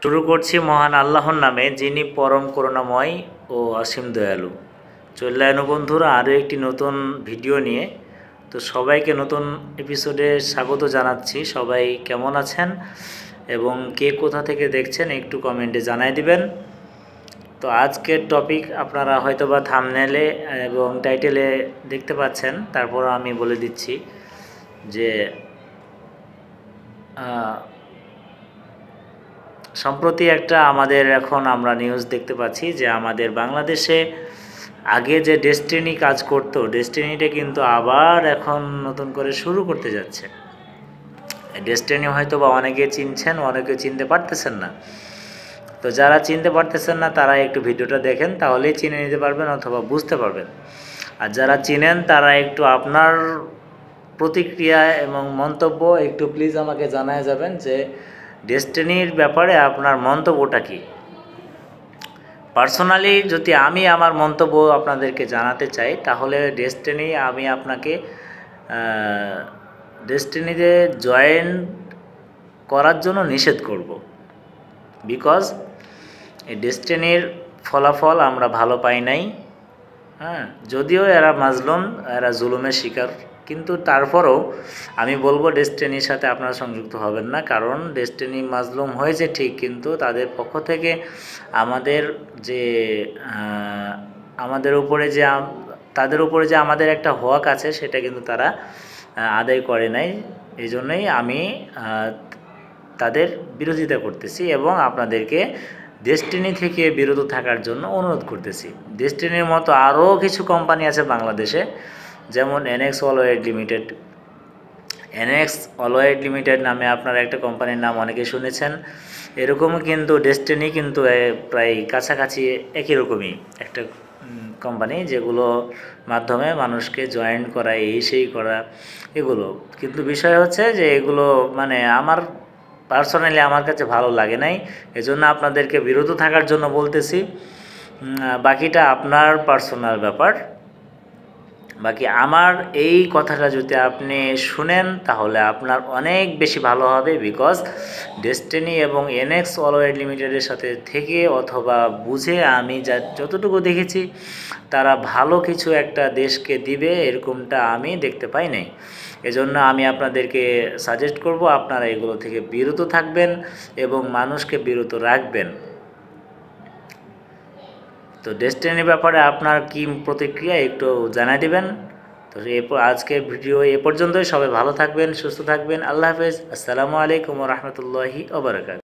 শুরু করছি মহান আল্লাহর নামে, যিনি পরম করুণাময় ও অসীম দয়ালু। চলে এলো বন্ধুরা আরও একটি নতুন ভিডিও নিয়ে। তো সবাইকে নতুন এপিসোডে স্বাগত জানাচ্ছি। সবাই কেমন আছেন এবং কে কোথা থেকে দেখছেন একটু কমেন্টে জানাই দিবেন। তো আজকের টপিক আপনারা হয়তোবা থাম্বনেলে এবং টাইটেলে দেখতে পাচ্ছেন, তারপর আমি বলে দিচ্ছি যে সম্প্রতি একটা আমাদের এখন আমরা নিউজ দেখতে পাচ্ছি যে আমাদের বাংলাদেশে আগে যে ডেস্টিনি কাজ করতো, ডেস্টিনিটা কিন্তু আবার এখন নতুন করে শুরু করতে যাচ্ছে। ডেস্টিনি হয়তো বা অনেকে চিনছেন, অনেকে চিনতে পারতেছেন না। তো যারা চিনতে পারতেছেন না তারা একটু ভিডিওটা দেখেন, তাহলেই চিনে নিতে পারবেন অথবা বুঝতে পারবেন। আর যারা চিনেন তারা একটু আপনার প্রতিক্রিয়া এবং মন্তব্য একটু প্লিজ আমাকে জানায় যাবেন যে ডেস্টিনির ব্যাপারে আপনার মন্তব্যটা কী। পার্সোনালি যদি আমি আমার মন্তব্য আপনাদেরকে জানাতে চাই, তাহলে ডেস্টিনি আমি আপনাকে ডেস্টিনিতে জয়েন করার জন্য নিষেধ করব। বিকজ এই ডেস্টিনির ফলাফল আমরা ভালো পাই নাই। যদিও এরা মাজলুম, এরা জুলুমের শিকার, কিন্তু তারপরও আমি বলবো ডেস্টিনির সাথে আপনারা সংযুক্ত হবেন না। কারণ ডেস্টিনি মাজলুম হয়েছে ঠিক, কিন্তু তাদের পক্ষ থেকে আমাদের যে তাদের উপরে যে আমাদের একটা হক আছে সেটা কিন্তু তারা আদায় করে নাই। এই জন্যই আমি তাদের বিরোধিতা করতেছি এবং আপনাদেরকে ডেস্টিনি থেকে বিরত থাকার জন্য অনুরোধ করতেছি। ডেস্টিনির মতো আরও কিছু কোম্পানি আছে বাংলাদেশে, যেমন এনএক্স অলওয়েড লিমিটেড। এনএক্স অলওয়েড লিমিটেড নামে আপনারা একটা কোম্পানির নাম অনেকে শুনেছেন। এরকমও কিন্তু ডেস্টিনি কিন্তু প্রায় কাছাকাছি একই রকমই একটা কোম্পানি, যেগুলো মাধ্যমে মানুষকে জয়েন করা, এই সেই করা এগুলো। কিন্তু বিষয় হচ্ছে যে এগুলো মানে আমার পার্সোনালি আমার কাছে ভালো লাগে নাই, এজন্য আপনাদেরকে বিরত থাকার জন্য বলতেছি। বাকিটা আপনার পার্সোনাল ব্যাপার। বাকি আমার এই কথাটা যদি আপনি শুনেন তাহলে আপনার অনেক বেশি ভালো হবে। বিকজ ডেস্টিনি এবং এনএক্স অলওয়েড লিমিটেডের সাথে থেকে অথবা বুঝে আমি যতটুকু দেখেছি, তারা ভালো কিছু একটা দেশকে দিবে এরকমটা আমি দেখতে পাই নাই। এজন্য আমি আপনাদেরকে সাজেস্ট করব আপনারা এগুলো থেকে বিরত থাকবেন এবং মানুষকে বিরত রাখবেন। তো ডেস্টিনির ব্যাপারে আপনার কী প্রতিক্রিয়া একটু জানাই দিবেন। তো আজকের ভিডিও এ পর্যন্তই। সবাই ভালো থাকবেন, সুস্থ থাকবেন। আল্লাহ হাফেজ। আসসালামু আলাইকুম ওয়া রাহমাতুল্লাহি ওয়া বারাকাতুহু।